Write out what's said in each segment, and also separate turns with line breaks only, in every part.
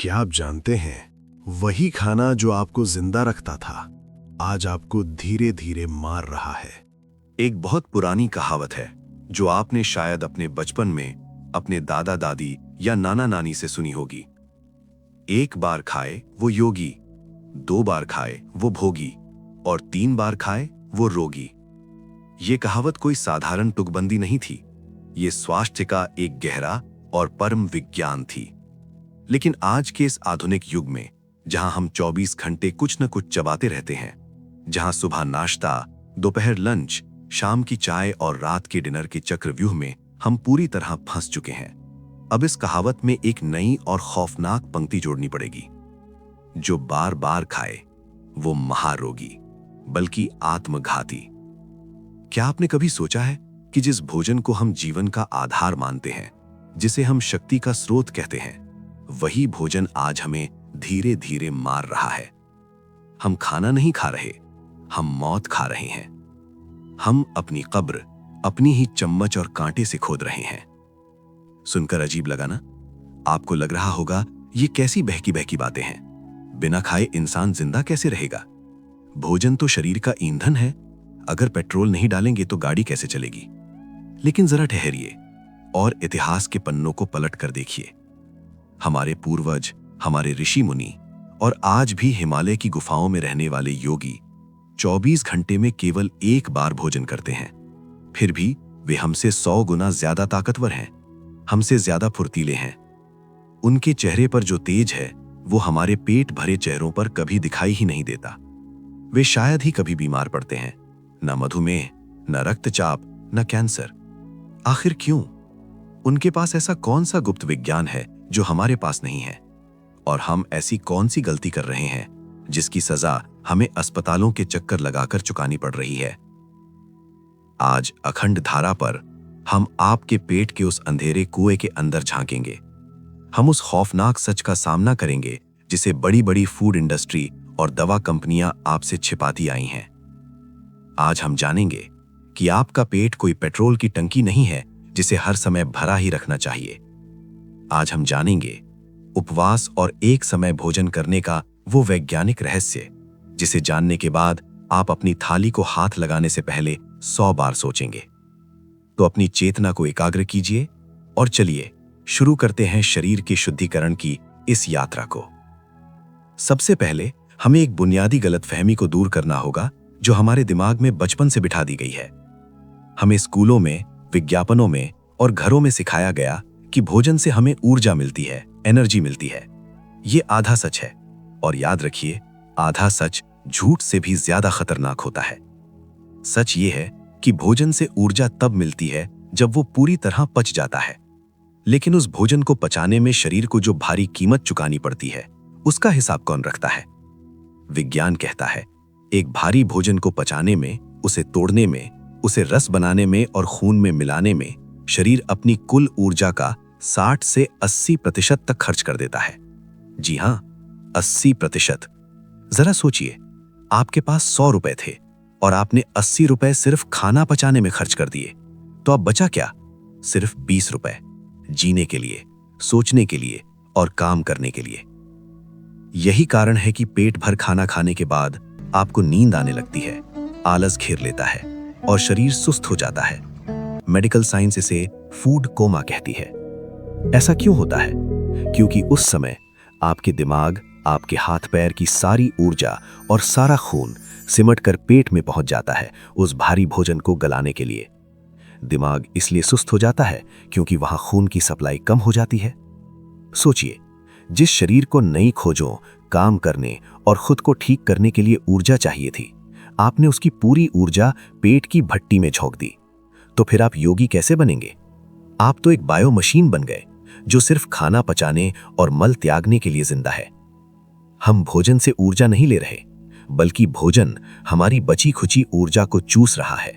क्या आप जानते हैं, वही खाना जो आपको जिंदा रखता था आज आपको धीरे धीरे मार रहा है।
एक बहुत पुरानी कहावत है जो आपने शायद अपने बचपन में अपने दादा दादी या नाना नानी से सुनी होगी। एक बार खाए वो योगी, दो बार खाए वो भोगी, और तीन बार खाए वो रोगी। ये कहावत कोई साधारण तुकबंदी नहीं थी, ये स्वास्थ्य का एक गहरा और परम विज्ञान थी। लेकिन आज के इस आधुनिक युग में, जहां हम 24 घंटे कुछ न कुछ चबाते रहते हैं, जहां सुबह नाश्ता, दोपहर लंच, शाम की चाय और रात के डिनर के चक्रव्यूह में हम पूरी तरह फंस चुके हैं, अब इस कहावत में एक नई और खौफनाक पंक्ति जोड़नी पड़ेगी। जो बार बार खाए वो महारोगी, बल्कि आत्मघाती। क्या आपने कभी सोचा है कि जिस भोजन को हम जीवन का आधार मानते हैं, जिसे हम शक्ति का स्रोत कहते हैं, वही भोजन आज हमें धीरे धीरे मार रहा है। हम खाना नहीं खा रहे, हम मौत खा रहे हैं। हम अपनी कब्र अपनी ही चम्मच और कांटे से खोद रहे हैं। सुनकर अजीब लगा ना? आपको लग रहा होगा ये कैसी बहकी बहकी बातें हैं, बिना खाए इंसान जिंदा कैसे रहेगा? भोजन तो शरीर का ईंधन है, अगर पेट्रोल नहीं डालेंगे तो गाड़ी कैसे चलेगी? लेकिन जरा ठहरिए और इतिहास के पन्नों को पलट कर देखिए। हमारे पूर्वज, हमारे ऋषि मुनि और आज भी हिमालय की गुफाओं में रहने वाले योगी 24 घंटे में केवल एक बार भोजन करते हैं। फिर भी वे हमसे 100 गुना ज्यादा ताकतवर हैं, हमसे ज्यादा फुर्तीले हैं। उनके चेहरे पर जो तेज है वो हमारे पेट भरे चेहरों पर कभी दिखाई ही नहीं देता। वे शायद ही कभी बीमार पड़ते हैं, न मधुमेह, न रक्तचाप, न कैंसर। आखिर क्यों? उनके पास ऐसा कौन सा गुप्त विज्ञान है जो हमारे पास नहीं है? और हम ऐसी कौन सी गलती कर रहे हैं जिसकी सजा हमें अस्पतालों के चक्कर लगाकर चुकानी पड़ रही है? आज अखंड धारा पर हम आपके पेट के उस अंधेरे कुएं के अंदर झांकेंगे। हम उस खौफनाक सच का सामना करेंगे जिसे बड़ी बड़ी फूड इंडस्ट्री और दवा कंपनियां आपसे छिपाती आई हैं। आज हम जानेंगे कि आपका पेट कोई पेट्रोल की टंकी नहीं है जिसे हर समय भरा ही रखना चाहिए। आज हम जानेंगे उपवास और एक समय भोजन करने का वो वैज्ञानिक रहस्य जिसे जानने के बाद आप अपनी थाली को हाथ लगाने से पहले 100 बार सोचेंगे। तो अपनी चेतना को एकाग्र कीजिए और चलिए शुरू करते हैं शरीर के शुद्धिकरण की इस यात्रा को। सबसे पहले हमें एक बुनियादी गलतफहमी को दूर करना होगा जो हमारे दिमाग में बचपन से बिठा दी गई है। हमें स्कूलों में, विज्ञापनों में और घरों में सिखाया गया कि भोजन से हमें ऊर्जा मिलती है, एनर्जी मिलती है। ये आधा सच है, और याद रखिए, आधा सच झूठ से भी ज्यादा खतरनाक होता है। सच ये है कि भोजन से ऊर्जा तब मिलती है जब वो पूरी तरह पच जाता है। लेकिन उस भोजन को पचाने में शरीर को जो भारी कीमत चुकानी पड़ती है, उसका हिसाब कौन रखता है? विज्ञान कहता है, एक भारी भोजन को पचाने में, उसे तोड़ने में, उसे रस बनाने में और खून में मिलाने में शरीर अपनी कुल ऊर्जा का 60 से 80% तक खर्च कर देता है। जी हां, 80%। जरा सोचिए, आपके पास 100 रुपए थे और आपने 80 रुपए सिर्फ खाना पचाने में खर्च कर दिए, तो अब बचा क्या? सिर्फ 20 रुपए जीने के लिए, सोचने के लिए और काम करने के लिए। यही कारण है कि पेट भर खाना खाने के बाद आपको नींद आने लगती है, आलस घेर लेता है और शरीर सुस्त हो जाता है। मेडिकल साइंस इसे फूड कोमा कहती है। ऐसा क्यों होता है? क्योंकि उस समय आपके दिमाग, आपके हाथ पैर की सारी ऊर्जा और सारा खून सिमटकर पेट में पहुंच जाता है उस भारी भोजन को गलाने के लिए। दिमाग इसलिए सुस्त हो जाता है क्योंकि वहां खून की सप्लाई कम हो जाती है। सोचिए, जिस शरीर को नई खोजों, काम करने और खुद को ठीक करने के लिए ऊर्जा चाहिए थी, आपने उसकी पूरी ऊर्जा पेट की भट्टी में झोंक दी। तो फिर आप योगी कैसे बनेंगे? आप तो एक बायो मशीन बन गए जो सिर्फ खाना पचाने और मल त्यागने के लिए जिंदा है। हम भोजन से ऊर्जा नहीं ले रहे, बल्कि भोजन हमारी बची खुची ऊर्जा को चूस रहा है।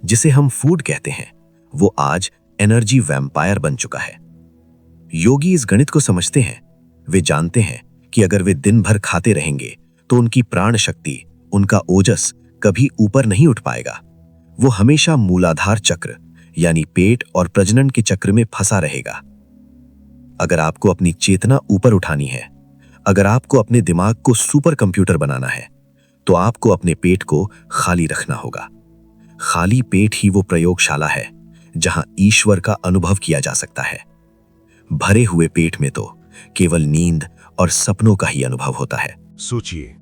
जिसे हम फूड कहते हैं, वो आज एनर्जी वैम्पायर बन चुका है। योगी इस गणित को समझते हैं। वे जानते हैं कि अगर वे दिन भर खाते रहेंगे तो उनकी प्राण शक्ति, उनका ओजस कभी ऊपर नहीं उठ पाएगा। वो हमेशा मूलाधार चक्र यानी पेट और प्रजनन के चक्र में फंसा रहेगा। अगर आपको अपनी चेतना ऊपर उठानी है, अगर आपको अपने दिमाग को सुपर कंप्यूटर बनाना है, तो आपको अपने पेट को खाली रखना होगा। खाली पेट ही वो प्रयोगशाला है जहां ईश्वर का अनुभव किया जा सकता है। भरे हुए पेट में तो केवल नींद और सपनों का ही अनुभव होता है।
सोचिए,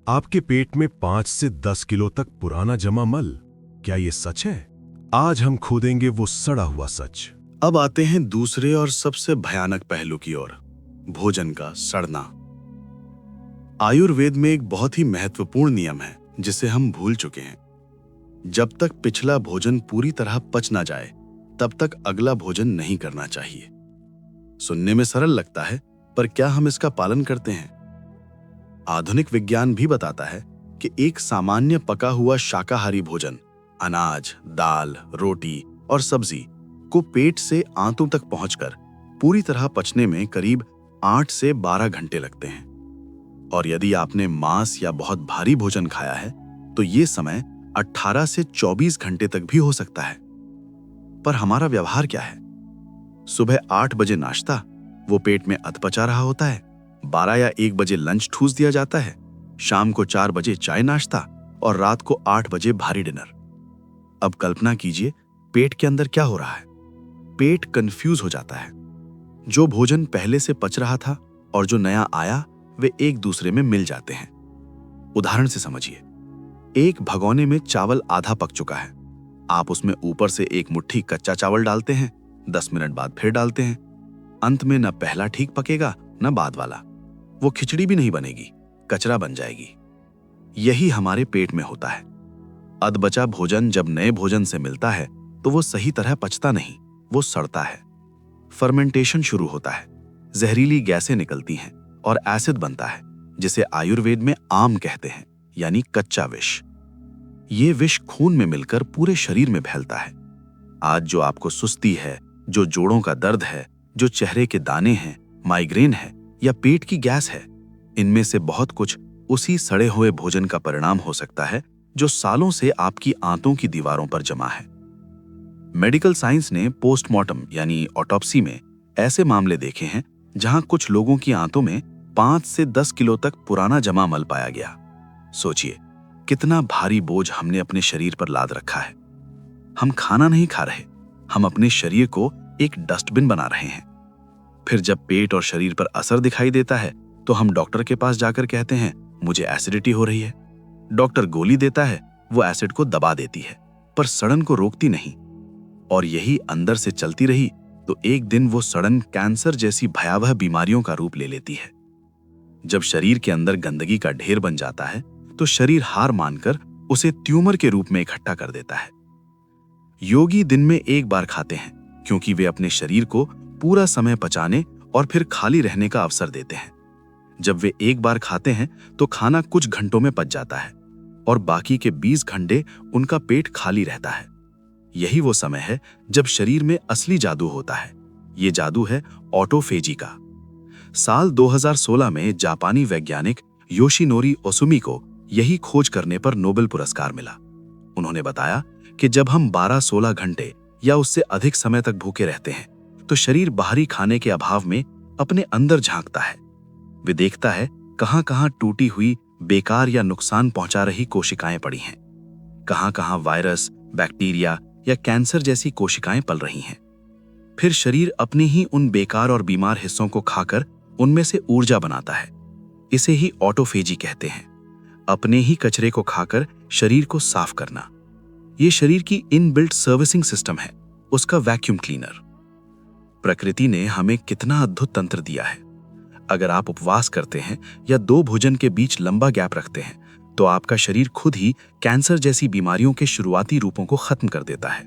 आपके पेट में 5 से 10 किलो तक पुराना जमा मल, क्या ये सच है? आज हम खोदेंगे वो सड़ा हुआ सच।
अब आते हैं दूसरे और सबसे भयानक पहलू की ओर, भोजन का सड़ना। आयुर्वेद में एक बहुत ही महत्वपूर्ण नियम है जिसे हम भूल चुके हैं। जब तक पिछला भोजन पूरी तरह पच ना जाए, तब तक अगला भोजन नहीं करना चाहिए। सुनने में सरल लगता है, पर क्या हम इसका पालन करते हैं? आधुनिक विज्ञान भी बताता है कि एक सामान्य पका हुआ शाकाहारी भोजन, अनाज, दाल, रोटी और सब्जी को पेट से आंतों तक पहुंचकर पूरी तरह पचने में करीब 8 से 12 घंटे लगते हैं। और यदि आपने मांस या बहुत भारी भोजन खाया है, तो ये समय 18 से 24 घंटे तक भी हो सकता है। पर हमारा व्यवहार क्या है? सुबह 8 बजे नाश्ता, वो पेट में अधपचा रहा होता है। 12 या 1 बजे लंच ठूस दिया जाता है। शाम को 4 बजे चाय नाश्ता और रात को 8 बजे भारी डिनर। अब कल्पना कीजिए, पेट के अंदर क्या हो रहा है। पेट कंफ्यूज हो जाता है। जो भोजन पहले से पच रहा था और जो नया आया, वे एक दूसरे में मिल जाते हैं। उदाहरण से समझिए, एक भगोने में चावल आधा पक चुका है। आप उसमें ऊपर से एक मुट्ठी कच्चा चावल डालते हैं, 10 मिनट बाद फिर डालते हैं। अंत में न पहला ठीक पकेगा न बाद वाला। वो खिचड़ी भी नहीं बनेगी, कचरा बन जाएगी। यही हमारे पेट में होता है। अधबचा भोजन जब नए भोजन से मिलता है तो वो सही तरह पचता नहीं, वो सड़ता है। फर्मेंटेशन शुरू होता है, जहरीली गैसें निकलती हैं और एसिड बनता है, जिसे आयुर्वेद में आम कहते हैं, यानी कच्चा विष। ये विष खून में मिलकर पूरे शरीर में फैलता है। आज जो आपको सुस्ती है, जो जोड़ों का दर्द है, जो चेहरे के दाने हैं, माइग्रेन है या पेट की गैस है, इनमें से बहुत कुछ उसी सड़े हुए भोजन का परिणाम हो सकता है जो सालों से आपकी आंतों की दीवारों पर जमा है। मेडिकल साइंस ने पोस्टमार्टम यानी ऑटोप्सी में ऐसे मामले देखे हैं जहां कुछ लोगों की आंतों में 5 से 10 किलो तक पुराना जमा मल पाया गया। सोचिए, कितना भारी बोझ हमने अपने शरीर पर लाद रखा है। हम खाना नहीं खा रहे, हम अपने शरीर को एक डस्टबिन बना रहे हैं। फिर जब पेट और शरीर पर असर दिखाई देता है तो हम डॉक्टर के पास जाकर कहते हैं, मुझे एसिडिटी हो रही है। डॉक्टर गोली देता है, वो एसिड को दबा देती है, पर सड़न को रोकती नहीं। और यही अंदर से चलती रही तो एक दिन वो सड़न कैंसर जैसी भयावह बीमारियों का रूप ले लेती है। जब शरीर के अंदर गंदगी का ढेर बन जाता है तो शरीर हार मानकर उसे ट्यूमर के रूप में इकट्ठा कर देता है। योगी दिन में एक बार खाते हैं क्योंकि वे अपने शरीर को पूरा समय पचाने और फिर खाली रहने का अवसर देते हैं। जब वे एक बार खाते हैं तो खाना कुछ घंटों में पच जाता है और बाकी के 20 घंटे उनका पेट खाली रहता है। यही वो समय है जब शरीर में असली जादू होता है। ये जादू है ऑटोफेजी का। साल 2016 में जापानी वैज्ञानिक योशिनोरी ओसुमी को यही खोज करने पर नोबेल पुरस्कार मिला। उन्होंने बताया कि जब हम 12-16 घंटे या उससे अधिक समय तक भूखे रहते हैं तो शरीर बाहरी खाने के अभाव में अपने अंदर झांकता है। वे देखता है कहां-कहां टूटी हुई, बेकार या नुकसान पहुंचा रही कोशिकाएं पड़ी हैं, कहां-कहां वायरस, बैक्टीरिया या कैंसर जैसी कोशिकाएं पल रही हैं। फिर शरीर अपने ही उन बेकार और बीमार हिस्सों को खाकर उनमें से ऊर्जा बनाता है। इसे ही ऑटोफेजी कहते हैं, अपने ही कचरे को खाकर शरीर को साफ करना। ये शरीर की इनबिल्ट सर्विसिंग सिस्टम है, उसका वैक्यूम क्लीनर। प्रकृति ने हमें कितना अद्भुत तंत्र दिया है। अगर आप उपवास करते हैं या 2 भोजन के बीच लंबा गैप रखते हैं तो आपका शरीर खुद ही कैंसर जैसी बीमारियों के शुरुआती रूपों को खत्म कर देता है।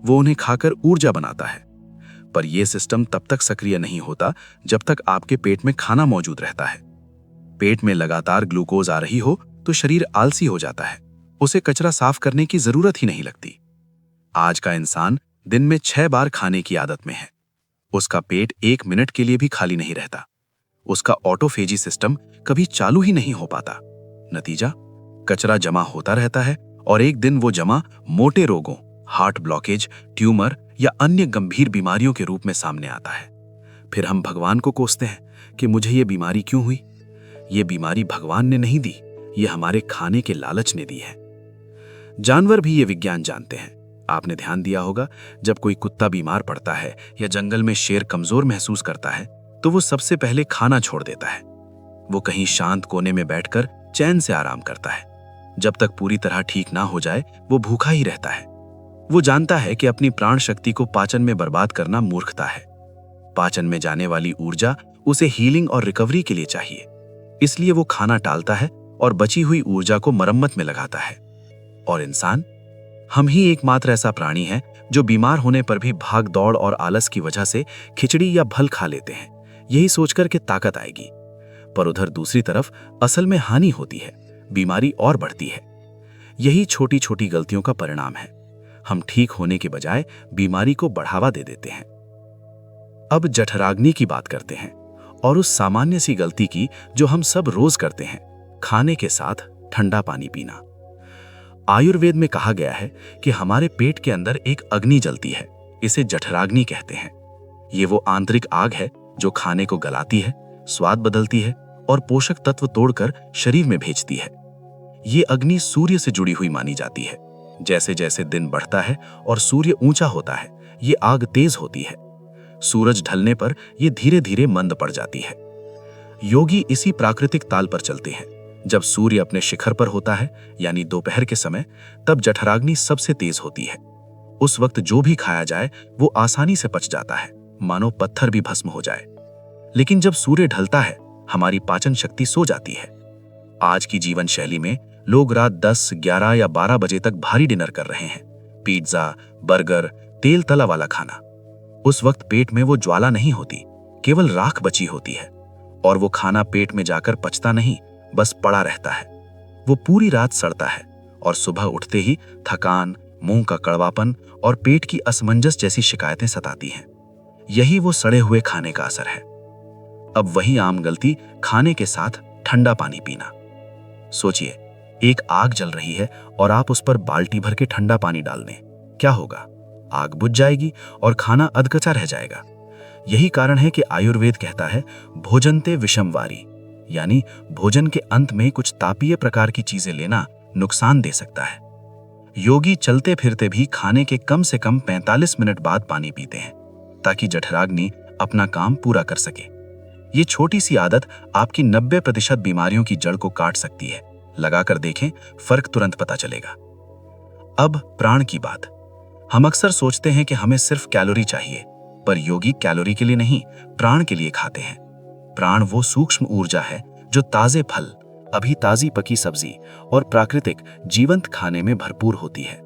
वो उन्हें खाकर ऊर्जा बनाता है। पर यह सिस्टम तब तक सक्रिय नहीं होता जब तक आपके पेट में खाना मौजूद रहता है। पेट में लगातार ग्लूकोज आ रही हो तो शरीर आलसी हो जाता है, उसे कचरा साफ करने की जरूरत ही नहीं लगती। आज का इंसान दिन में 6 बार खाने की आदत में है। उसका पेट 1 मिनट के लिए भी खाली नहीं रहता। उसका ऑटोफेजी सिस्टम कभी चालू ही नहीं हो पाता। नतीजा, कचरा जमा होता रहता है और एक दिन वो जमा मोटे रोगों, हार्ट ब्लॉकेज, ट्यूमर या अन्य गंभीर बीमारियों के रूप में सामने आता है। फिर हम भगवान को कोसते हैं कि मुझे ये बीमारी क्यों हुई। ये बीमारी भगवान ने नहीं दी, ये हमारे खाने के लालच ने दी है। जानवर भी ये विज्ञान जानते हैं। आपने ध्यान दिया होगा, जब कोई कुत्ता बीमार पड़ता है या जंगल में शेर कमजोर महसूस करता है तो वो सबसे पहले खाना छोड़ देता है। वो कहीं शांत कोने में बैठकर चैन से आराम करता है। जब तक पूरी तरह ठीक ना हो जाए वो भूखा ही रहता है। वो जानता है कि अपनी प्राण शक्ति को पाचन में बर्बाद करना मूर्खता है। पाचन में जाने वाली ऊर्जा उसे हीलिंग और रिकवरी के लिए चाहिए, इसलिए वो खाना टालता है और बची हुई ऊर्जा को मरम्मत में लगाता है। और इंसान, हम ही एकमात्र ऐसा प्राणी है जो बीमार होने पर भी भाग दौड़ और आलस की वजह से खिचड़ी या फल खा लेते हैं, यही सोचकर के ताकत आएगी। पर उधर दूसरी तरफ असल में हानि होती है, बीमारी और बढ़ती है। यही छोटी छोटी गलतियों का परिणाम है। हम ठीक होने के बजाय बीमारी को बढ़ावा दे देते हैं। अब जठराग्नि की बात करते हैं और उस सामान्य सी गलती की जो हम सब रोज करते हैं, खाने के साथ ठंडा पानी पीना। आयुर्वेद में कहा गया है कि हमारे पेट के अंदर एक अग्नि जलती है, इसे जठराग्नि कहते हैं। ये वो आंतरिक आग है जो खाने को गलाती है, स्वाद बदलती है और पोषक तत्व तोड़कर शरीर में भेजती है। ये अग्नि सूर्य से जुड़ी हुई मानी जाती है। जैसे जैसे दिन बढ़ता है और सूर्य ऊंचा होता है, ये आग तेज होती है। सूरज ढलने पर ये धीरे धीरे मंद पड़ जाती है। योगी इसी प्राकृतिक ताल पर चलते हैं। जब सूर्य अपने शिखर पर होता है, यानी दोपहर के समय, तब जठराग्नि सबसे तेज होती है। उस वक्त जो भी खाया जाए वो आसानी से पच जाता है, मानो पत्थर भी भस्म हो जाए। लेकिन जब सूर्य ढलता है, हमारी पाचन शक्ति सो जाती है। आज की जीवन शैली में लोग रात 10, 11 या 12 बजे तक भारी डिनर कर रहे हैं। पिज्जा, बर्गर, तेल तला वाला खाना। उस वक्त पेट में वो ज्वाला नहीं होती, केवल राख बची होती है। और वो खाना पेट में जाकर पचता नहीं, बस पड़ा रहता है। वो पूरी रात सड़ता है और सुबह उठते ही थकान, मुंह का कड़वापन और पेट की असमंजस जैसी शिकायतें सताती हैं। यही वो सड़े हुए खाने का असर है। अब वही आम गलती, खाने के साथ ठंडा पानी पीना। सोचिए, एक आग जल रही है और आप उस पर बाल्टी भर के ठंडा पानी डाल दें, क्या होगा? आग बुझ जाएगी और खाना अधकचा रह जाएगा। यही कारण है कि आयुर्वेद कहता है भोजनते विषमवारी, यानी भोजन के अंत में कुछ तापीय प्रकार की चीजें लेना नुकसान दे सकता है। योगी चलते फिरते भी खाने के कम से कम 45 मिनट बाद पानी पीते हैं, ताकि जठराग्नि अपना काम पूरा कर सके। ये छोटी सी आदत आपकी 90% बीमारियों की जड़ को काट सकती है। लगाकर देखें, फर्क तुरंत पता चलेगा। अब प्राण की बात। हम अक्सर सोचते हैं कि हमें सिर्फ कैलोरी चाहिए, पर योगी कैलोरी के लिए नहीं, प्राण के लिए खाते हैं। प्राण वो सूक्ष्म ऊर्जा है जो ताजे फल, अभी ताजी पकी सब्जी और प्राकृतिक जीवंत खाने में भरपूर होती है।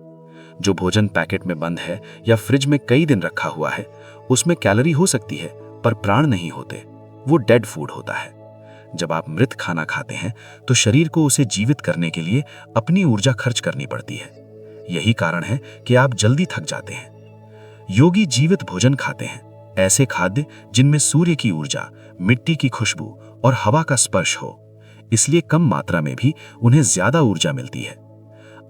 जो भोजन पैकेट में बंद है या फ्रिज में कई दिन रखा हुआ है, उसमें कैलोरी हो सकती है, पर प्राण नहीं होते। वो डेड फूड होता है। जब आप मृत खाना खाते हैं तो शरीर को उसे जीवित करने के लिए अपनी ऊर्जा खर्च करनी पड़ती है। यही कारण है कि आप जल्दी थक जाते हैं। योगी जीवित भोजन खाते हैं, ऐसे खाद्य जिनमें सूर्य की ऊर्जा, मिट्टी की खुशबू और हवा का स्पर्श हो। इसलिए कम मात्रा में भी उन्हें ज्यादा ऊर्जा मिलती है।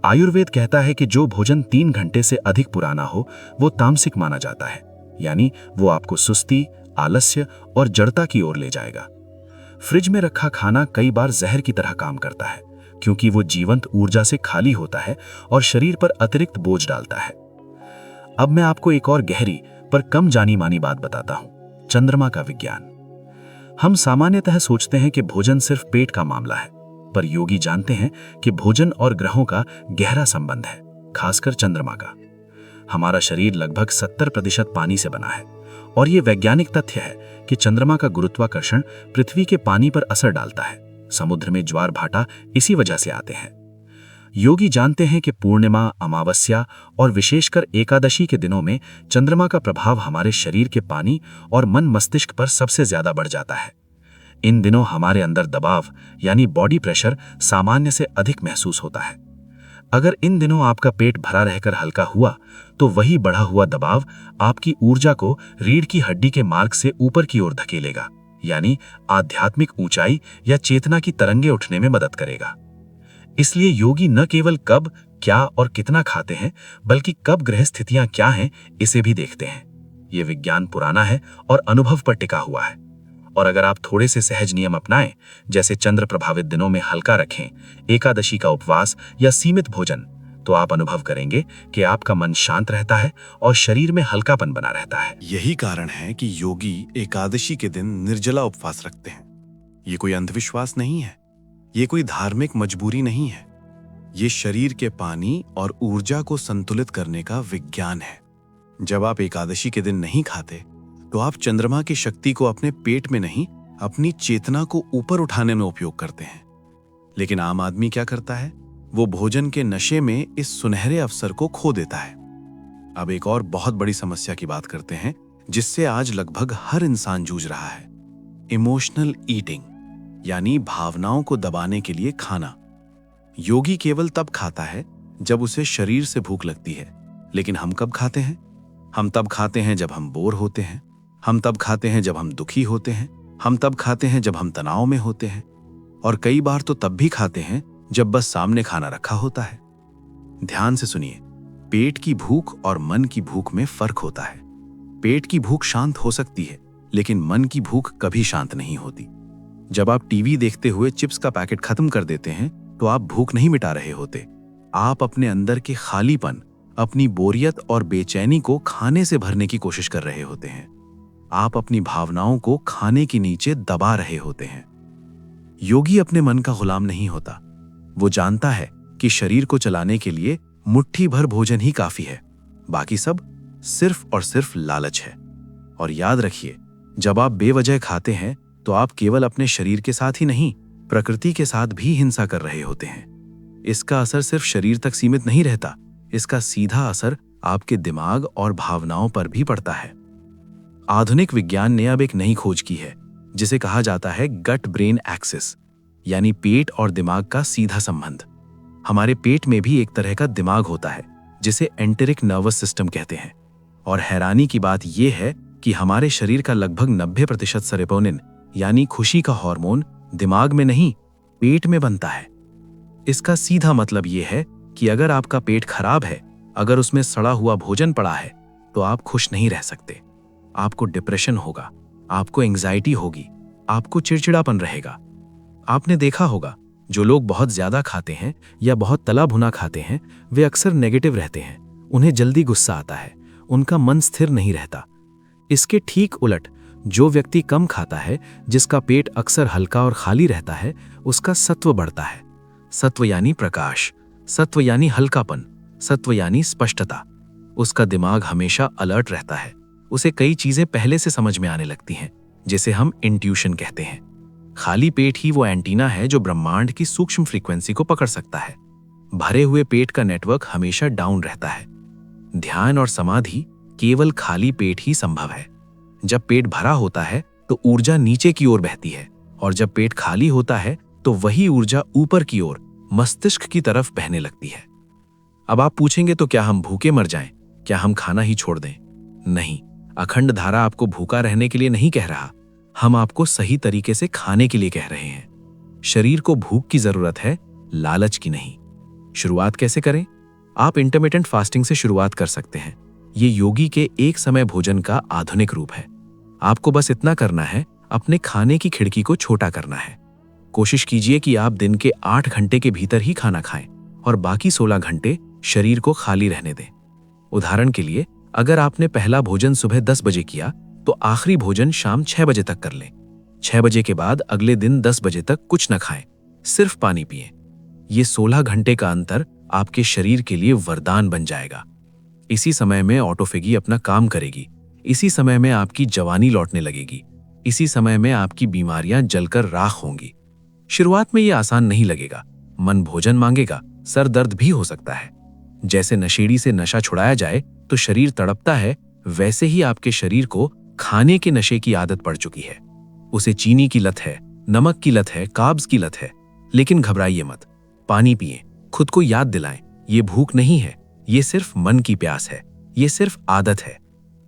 आयुर्वेद कहता है कि जो भोजन 3 घंटे से अधिक पुराना हो वो तामसिक माना जाता है, यानी वो आपको सुस्ती, आलस्य और जड़ता की ओर ले जाएगा। फ्रिज में रखा खाना कई बार जहर की तरह काम करता है, क्योंकि वो जीवंत ऊर्जा से खाली होता है और शरीर पर अतिरिक्त बोझ डालता है। अब मैं आपको एक और गहरी पर कम जानी मानी बात बताता हूं, चंद्रमा का विज्ञान। हम सामान्यतः सोचते हैं कि भोजन सिर्फ पेट का मामला है, पर योगी जानते हैं कि भोजन और ग्रहों का गहरा संबंध है, खासकर चंद्रमा का। हमारा शरीर लगभग 70% पानी से बना है और ये वैज्ञानिक तथ्य है कि चंद्रमा का गुरुत्वाकर्षण पृथ्वी के पानी पर असर डालता है। समुद्र में ज्वार भाटा इसी वजह से आते हैं। योगी जानते हैं कि पूर्णिमा, अमावस्या और विशेषकर एकादशी के दिनों में चंद्रमा का प्रभाव हमारे शरीर के पानी और मन मस्तिष्क पर सबसे ज्यादा बढ़ जाता है। इन दिनों हमारे अंदर दबाव यानी बॉडी प्रेशर सामान्य से अधिक महसूस होता है। अगर इन दिनों आपका पेट भरा रहकर हल्का हुआ तो वही बढ़ा हुआ दबाव आपकी ऊर्जा को रीढ़ की हड्डी के मार्ग से ऊपर की ओर धकेलेगा, यानी आध्यात्मिक ऊंचाई या चेतना की तरंगे उठने में मदद करेगा। इसलिए योगी न केवल कब, क्या और कितना खाते हैं, बल्कि कब ग्रह स्थितियां क्या हैं इसे भी देखते हैं।
ये विज्ञान पुराना है और अनुभव पर टिका हुआ है। और अगर आप थोड़े से सहज नियम अपनाएं, जैसे चंद्र प्रभावित दिनों में हल्का रखें, एकादशी का उपवास या सीमित भोजन, तो आप अनुभव करेंगे कि आपका मन शांत रहता है और शरीर में हल्कापन बना रहता है।
यही कारण है कि योगी एकादशी के दिन निर्जला उपवास रखते हैं। ये कोई अंधविश्वास नहीं है, ये कोई धार्मिक मजबूरी नहीं है, ये शरीर के पानी और ऊर्जा को संतुलित करने का विज्ञान है। जब आप एकादशी के दिन नहीं खाते तो आप चंद्रमा की शक्ति को अपने पेट में नहीं, अपनी चेतना को ऊपर उठाने में उपयोग करते हैं। लेकिन आम आदमी क्या करता है? वो भोजन के नशे में इस सुनहरे अवसर को खो देता है। अब एक और बहुत बड़ी समस्या की बात करते हैं, जिससे आज लगभग हर इंसान जूझ रहा है। इमोशनल ईटिंग, यानी भावनाओं को दबाने के लिए खाना। योगी केवल तब खाता है जब उसे शरीर से भूख लगती है। लेकिन हम कब खाते हैं? हम तब खाते हैं जब हम बोर होते हैं, हम तब खाते हैं जब हम दुखी होते हैं, हम तब खाते हैं जब हम तनाव में होते हैं, और कई बार तो तब भी खाते हैं जब बस सामने खाना रखा होता है। ध्यान से सुनिए, पेट की भूख और मन की भूख में फर्क होता है। पेट की भूख शांत हो सकती है, लेकिन मन की भूख कभी शांत नहीं होती। जब आप टीवी देखते हुए चिप्स का पैकेट खत्म कर देते हैं तो आप भूख नहीं मिटा रहे होते, आप अपने अंदर के खालीपन, अपनी बोरियत और बेचैनी को खाने से भरने की कोशिश कर रहे होते हैं। आप अपनी भावनाओं को खाने के नीचे दबा रहे होते हैं। योगी अपने मन का गुलाम नहीं होता। वो जानता है कि शरीर को चलाने के लिए मुट्ठी भर भोजन ही काफी है, बाकी सब सिर्फ और सिर्फ लालच है। और याद रखिए, जब आप बेवजह खाते हैं तो आप केवल अपने शरीर के साथ ही नहीं, प्रकृति के साथ भी हिंसा कर रहे होते हैं। इसका असर सिर्फ शरीर तक सीमित नहीं रहता, इसका सीधा असर आपके दिमाग और भावनाओं पर भी पड़ता है। आधुनिक विज्ञान ने अब एक नई खोज की है, जिसे कहा जाता है गट ब्रेन एक्सिस, यानी पेट और दिमाग का सीधा संबंध। हमारे पेट में भी एक तरह का दिमाग होता है, जिसे एंटेरिक नर्वस सिस्टम कहते हैं। और हैरानी की बात यह है कि हमारे शरीर का लगभग 90% सेरोटोनिन, यानी खुशी का हार्मोन, दिमाग में नहीं, पेट में बनता है। इसका सीधा मतलब यह है कि अगर आपका पेट खराब है, अगर उसमें सड़ा हुआ भोजन पड़ा है, तो आप खुश नहीं रह सकते। आपको डिप्रेशन होगा, आपको एंजाइटी होगी, आपको चिड़चिड़ापन रहेगा। आपने देखा होगा, जो लोग बहुत ज्यादा खाते हैं या बहुत तला भुना खाते हैं, वे अक्सर नेगेटिव रहते हैं। उन्हें जल्दी गुस्सा आता है, उनका मन स्थिर नहीं रहता। इसके ठीक उलट, जो व्यक्ति कम खाता है, जिसका पेट अक्सर हल्का और खाली रहता है, उसका सत्व बढ़ता है। सत्व यानी प्रकाश, सत्व यानी हल्कापन, सत्व यानी स्पष्टता। उसका दिमाग हमेशा अलर्ट रहता है। उसे कई चीजें पहले से समझ में आने लगती हैं, जिसे हम इंट्यूशन कहते हैं। खाली पेट ही वो एंटीना है जो ब्रह्मांड की सूक्ष्म फ्रीक्वेंसी को पकड़ सकता है। भरे हुए पेट का नेटवर्क हमेशा डाउन रहता है। ध्यान और समाधि केवल खाली पेट ही संभव है। जब पेट भरा होता है तो ऊर्जा नीचे की ओर बहती है, और जब पेट खाली होता है तो वही ऊर्जा ऊपर की ओर, मस्तिष्क की तरफ बहने लगती है। अब आप पूछेंगे, तो क्या हम भूखे मर जाएं? क्या हम खाना ही छोड़ दें? नहीं, अखंड धारा आपको भूखा रहने के लिए नहीं कह रहा, हम आपको सही तरीके से खाने के लिए कह रहे हैं। शरीर को भूख की जरूरत है, लालच की नहीं। शुरुआत कैसे करें? आप इंटरमिटेंट फास्टिंग से शुरुआत कर सकते हैं। ये योगी के एक समय भोजन का आधुनिक रूप है। आपको बस इतना करना है, अपने खाने की खिड़की को छोटा करना है। कोशिश कीजिए कि आप दिन के 8 घंटे के भीतर ही खाना खाएं और बाकी 16 घंटे शरीर को खाली रहने दें। उदाहरण के लिए, अगर आपने पहला भोजन सुबह 10 बजे किया, तो आखिरी भोजन शाम 6 बजे तक कर लें। 6 बजे के बाद अगले दिन 10 बजे तक कुछ न खाएं, सिर्फ पानी पिएं। ये 16 घंटे का अंतर आपके शरीर के लिए वरदान बन जाएगा। इसी समय में ऑटोफेगी अपना काम करेगी। इसी समय में आपकी जवानी लौटने लगेगी। इसी समय में आपकी बीमारियां जलकर राख होंगी। शुरुआत में ये आसान नहीं लगेगा। मन भोजन मांगेगा, सर दर्द भी हो सकता है। जैसे नशेड़ी से नशा छुड़ाया जाए तो शरीर तड़पता है, वैसे ही आपके शरीर को खाने के नशे की आदत पड़ चुकी है। उसे चीनी की लत है, नमक की लत है, कार्ब्स की लत है। लेकिन घबराइए मत, पानी पिए, खुद को याद दिलाएं, ये भूख नहीं है, ये सिर्फ मन की प्यास है, ये सिर्फ आदत है।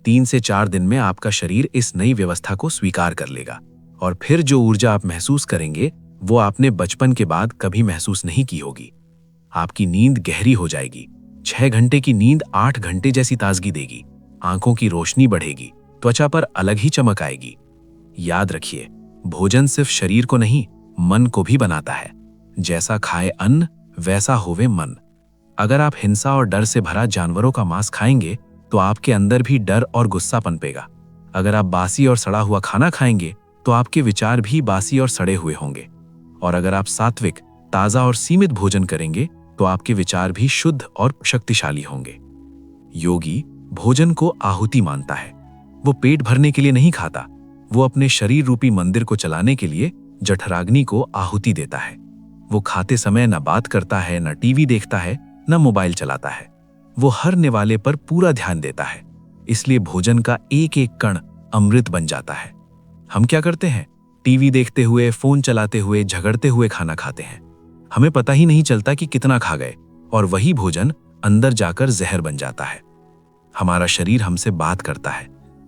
3 से 4 दिन में आपका शरीर इस नई व्यवस्था को स्वीकार कर लेगा, और फिर जो ऊर्जा आप महसूस करेंगे, वो आपने बचपन के बाद कभी महसूस नहीं की होगी। आपकी नींद गहरी हो जाएगी। 6 घंटे की नींद 8 घंटे जैसी ताजगी देगी।
आंखों की रोशनी बढ़ेगी, त्वचा पर अलग ही चमक आएगी। याद रखिए, भोजन सिर्फ शरीर को नहीं, मन को भी बनाता है। जैसा खाए अन्न, वैसा होवे मन। अगर आप हिंसा और डर से भरा जानवरों का मांस खाएंगे तो आपके अंदर भी डर और गुस्सा पनपेगा। अगर आप बासी और सड़ा हुआ खाना खाएंगे तो आपके विचार भी बासी और सड़े हुए होंगे। और अगर आप सात्विक, ताजा और सीमित भोजन करेंगे तो आपके विचार भी शुद्ध और शक्तिशाली होंगे। योगी भोजन को आहुति मानता है। वो पेट भरने के लिए नहीं खाता, वो अपने शरीर रूपी मंदिर को चलाने के लिए जठराग्नि को आहुति देता है। वो खाते समय न बात करता है, न टीवी देखता है, न मोबाइल चलाता है। वो हर निवाले पर पूरा ध्यान देता है। इसलिए भोजन का एक एक कण अमृत बन जाता है। हम क्या करते हैं? टीवी देखते हुए, फोन चलाते हुए, झगड़ते हुए खाना खाते हैं। हमें पता ही नहीं चलता कि कितना खा गए, और वही भोजन अंदर जाकर जहर बन जाता है। हमारा शरीर हमसे बात करता है,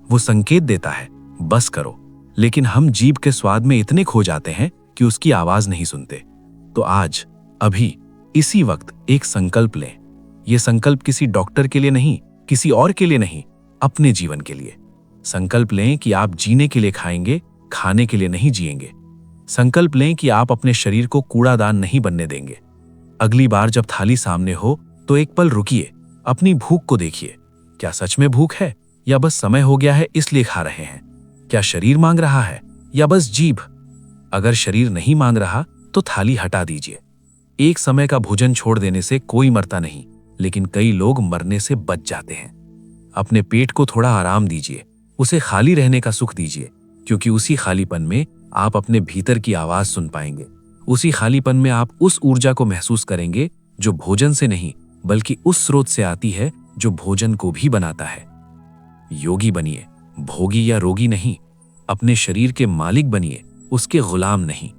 वो संकेत देता है, बस करो, लेकिन हम जीभ के स्वाद में इतने खो जाते हैं कि उसकी आवाज नहीं सुनते। तो आज, अभी, इसी वक्त एक संकल्प लें। यह संकल्प किसी डॉक्टर के लिए नहीं, किसी और के लिए नहीं, अपने जीवन के लिए। संकल्प लें कि आप जीने के लिए खाएंगे, खाने के लिए नहीं जिएंगे। संकल्प लें कि आप अपने शरीर को कूड़ादान नहीं बनने देंगे। अगली बार जब थाली सामने हो तो एक पल रुकिए, अपनी भूख को देखिए। क्या सच में भूख है, या बस समय हो गया है इसलिए खा रहे हैं? क्या शरीर मांग रहा है, या बस जीभ? अगर शरीर नहीं मांग रहा तो थाली हटा दीजिए। एक समय का भोजन छोड़ देने से कोई मरता नहीं, लेकिन कई लोग मरने से बच जाते हैं। अपने पेट को थोड़ा आराम दीजिए, उसे खाली रहने का सुख दीजिए, क्योंकि उसी खालीपन में आप अपने भीतर की आवाज सुन पाएंगे। उसी खालीपन में आप उस ऊर्जा को महसूस करेंगे जो भोजन से नहीं, बल्कि उस स्रोत से आती है जो भोजन को भी बनाता है। योगी बनिए, भोगी या रोगी नहीं। अपने शरीर के मालिक बनिए, उसके गुलाम नहीं।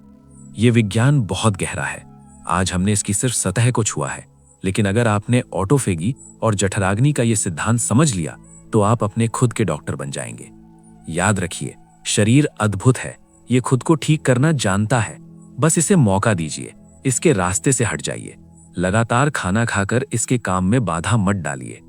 ये विज्ञान बहुत गहरा है। आज हमने इसकी सिर्फ सतह को छुआ है, लेकिन अगर आपने ऑटोफेगी और जठराग्नि का ये सिद्धांत समझ लिया तो आप अपने खुद के डॉक्टर बन जाएंगे। याद रखिए, शरीर अद्भुत है, ये खुद को ठीक करना जानता है। बस इसे मौका दीजिए, इसके रास्ते से हट जाइए। लगातार खाना खाकर इसके काम में बाधा मत डालिए।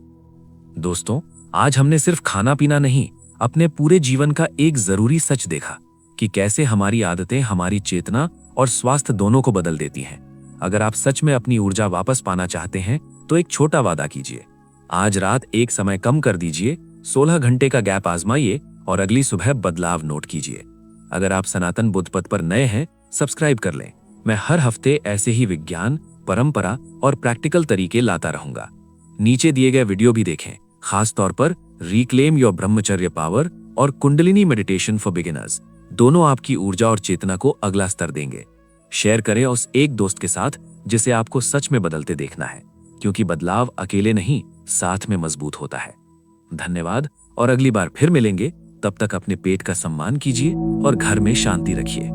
दोस्तों, आज हमने सिर्फ खाना पीना नहीं, अपने पूरे जीवन का एक जरूरी सच देखा कि कैसे हमारी आदतें हमारी चेतना और स्वास्थ्य दोनों को बदल देती हैं। अगर आप सच में अपनी ऊर्जा वापस पाना चाहते हैं तो एक छोटा वादा कीजिए। आज रात एक समय कम कर दीजिए, 16 घंटे का गैप आजमाइए और अगली सुबह बदलाव नोट कीजिए। अगर आप सनातन बुद्ध पथ पर नए हैं, सब्सक्राइब कर लें। मैं हर हफ्ते ऐसे ही विज्ञान, परंपरा और प्रैक्टिकल तरीके लाता रहूंगा। नीचे दिए गए वीडियो भी देखें, खास तौर पर रिक्लेम योर ब्रह्मचर्य पावर और कुंडलिनी मेडिटेशन फॉर बिगिनर्स। दोनों आपकी ऊर्जा और चेतना को अगला स्तर देंगे। शेयर करें उस एक दोस्त के साथ जिसे आपको सच में बदलते देखना है, क्योंकि बदलाव अकेले नहीं, साथ में मजबूत होता है। धन्यवाद, और अगली बार फिर मिलेंगे। तब तक अपने पेट का सम्मान कीजिए और घर में शांति रखिए।